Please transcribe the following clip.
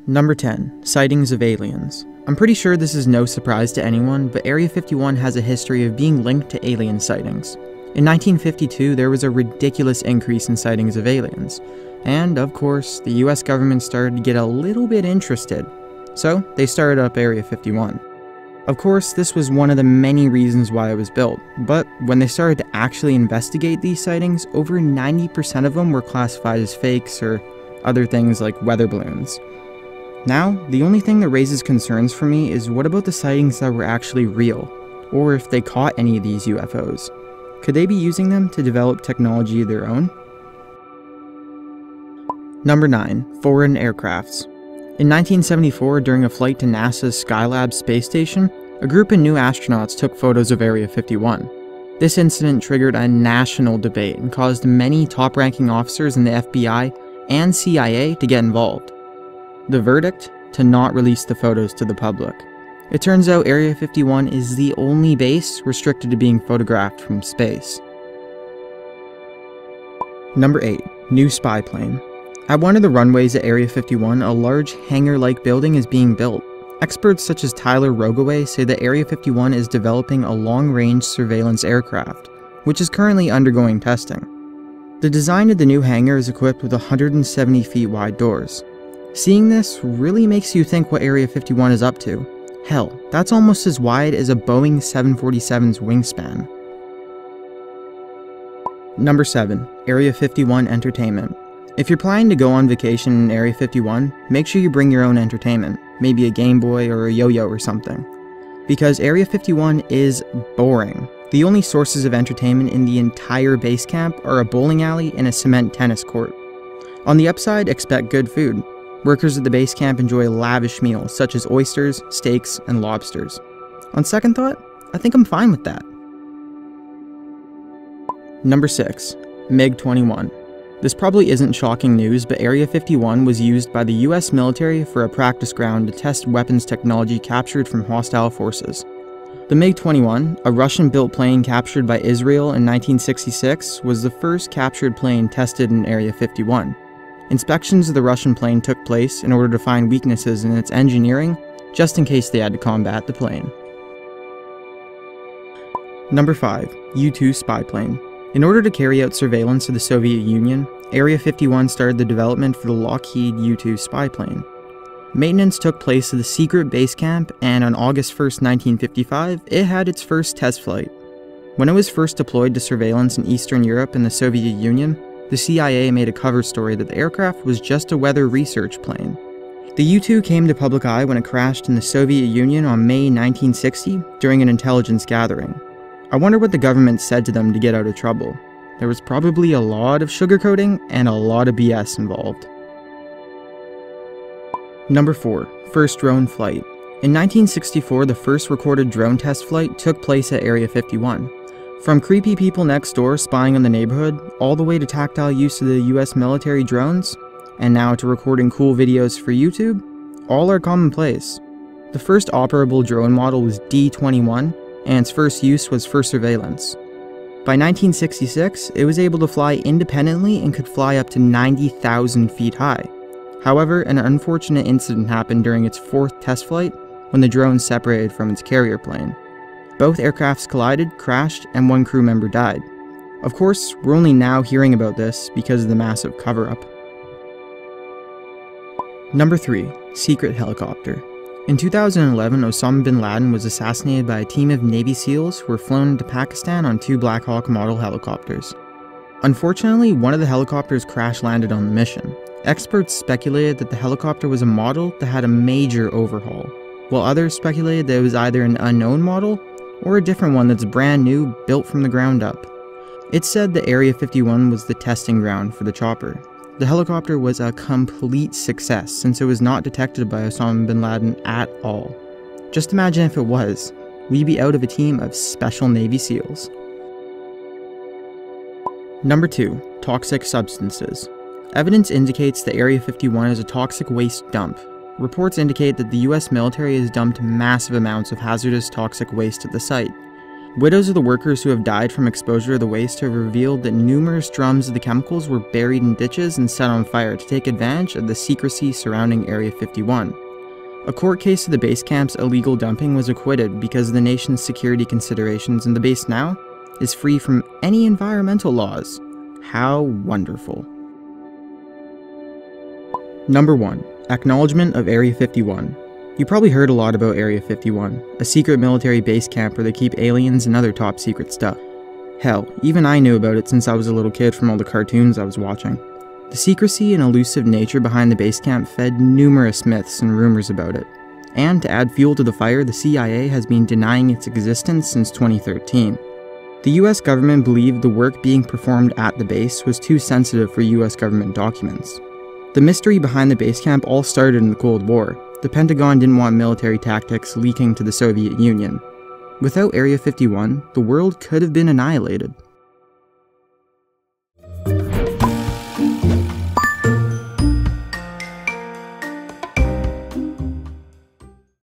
Number 10. Sightings of aliens. I'm pretty sure this is no surprise to anyone, but Area 51 has a history of being linked to alien sightings. In 1952, there was a ridiculous increase in sightings of aliens, and of course, the US government started to get a little bit interested, so they started up Area 51. Of course, this was one of the many reasons why it was built, but when they started to actually investigate these sightings, over 90% of them were classified as fakes or other things like weather balloons. Now, the only thing that raises concerns for me is what about the sightings that were actually real, or if they caught any of these UFOs? Could they be using them to develop technology of their own? Number 9. Foreign aircrafts. In 1974, during a flight to NASA's Skylab space station, a group of new astronauts took photos of Area 51. This incident triggered a national debate and caused many top-ranking officers in the FBI and CIA to get involved. The verdict? To not release the photos to the public. It turns out Area 51 is the only base restricted to being photographed from space. Number 8. New spy plane. At one of the runways at Area 51, a large hangar-like building is being built. Experts such as Tyler Rogoway say that Area 51 is developing a long-range surveillance aircraft, which is currently undergoing testing. The design of the new hangar is equipped with 170 feet wide doors. Seeing this really makes you think what Area 51 is up to. Hell, that's almost as wide as a Boeing 747's wingspan. Number 7. Area 51 Entertainment. If you're planning to go on vacation in Area 51, make sure you bring your own entertainment, maybe a Game Boy or a yo-yo or something. Because Area 51 is boring. The only sources of entertainment in the entire base camp are a bowling alley and a cement tennis court. On the upside, expect good food. Workers at the base camp enjoy lavish meals such as oysters, steaks, and lobsters. On second thought, I think I'm fine with that. Number 6. MiG-21. This probably isn't shocking news, but Area 51 was used by the US military for a practice ground to test weapons technology captured from hostile forces. The MiG-21, a Russian-built plane captured by Israel in 1966, was the first captured plane tested in Area 51. Inspections of the Russian plane took place in order to find weaknesses in its engineering, just in case they had to combat the plane. Number 5. U-2 spy plane. In order to carry out surveillance of the Soviet Union, Area 51 started the development for the Lockheed U-2 spy plane. Maintenance took place at the secret base camp, and on August 1, 1955, it had its first test flight. When it was first deployed to surveillance in Eastern Europe and the Soviet Union, the CIA made a cover story that the aircraft was just a weather research plane. The U-2 came to public eye when it crashed in the Soviet Union on May 1960 during an intelligence gathering. I wonder what the government said to them to get out of trouble. There was probably a lot of sugarcoating and a lot of BS involved. Number 4. First drone flight. In 1964, the first recorded drone test flight took place at Area 51. From creepy people next door spying on the neighborhood, all the way to tactile use of the US military drones, and now to recording cool videos for YouTube, all are commonplace. The first operable drone model was D-21, and its first use was for surveillance. By 1966, it was able to fly independently and could fly up to 90,000 feet high. However, an unfortunate incident happened during its fourth test flight when the drone separated from its carrier plane. Both aircrafts collided, crashed, and one crew member died. Of course, we're only now hearing about this because of the massive cover-up. Number 3. Secret helicopter. In 2011, Osama bin Laden was assassinated by a team of Navy SEALs who were flown into Pakistan on 2 Black Hawk model helicopters. Unfortunately, one of the helicopters crash-landed on the mission. Experts speculated that the helicopter was a model that had a major overhaul, while others speculated that it was either an unknown model or a different one that's brand new, built from the ground up. It's said that Area 51 was the testing ground for the chopper. The helicopter was a complete success since it was not detected by Osama bin Laden at all. Just imagine if it was. We'd be out of a team of special Navy SEALs. Number 2. Toxic substances. Evidence indicates that Area 51 is a toxic waste dump. Reports indicate that the US military has dumped massive amounts of hazardous toxic waste at the site. Widows of the workers who have died from exposure to the waste have revealed that numerous drums of the chemicals were buried in ditches and set on fire to take advantage of the secrecy surrounding Area 51. A court case of the base camp's illegal dumping was acquitted because of the nation's security considerations, and the base now is free from any environmental laws. How wonderful. Number 1. Acknowledgement of Area 51. You probably heard a lot about Area 51, a secret military base camp where they keep aliens and other top secret stuff. Hell, even I knew about it since I was a little kid from all the cartoons I was watching. The secrecy and elusive nature behind the base camp fed numerous myths and rumors about it. And to add fuel to the fire, the CIA has been denying its existence since 2013. The US government believed the work being performed at the base was too sensitive for US government documents. The mystery behind the base camp all started in the Cold War. The Pentagon didn't want military tactics leaking to the Soviet Union. Without Area 51, the world could have been annihilated.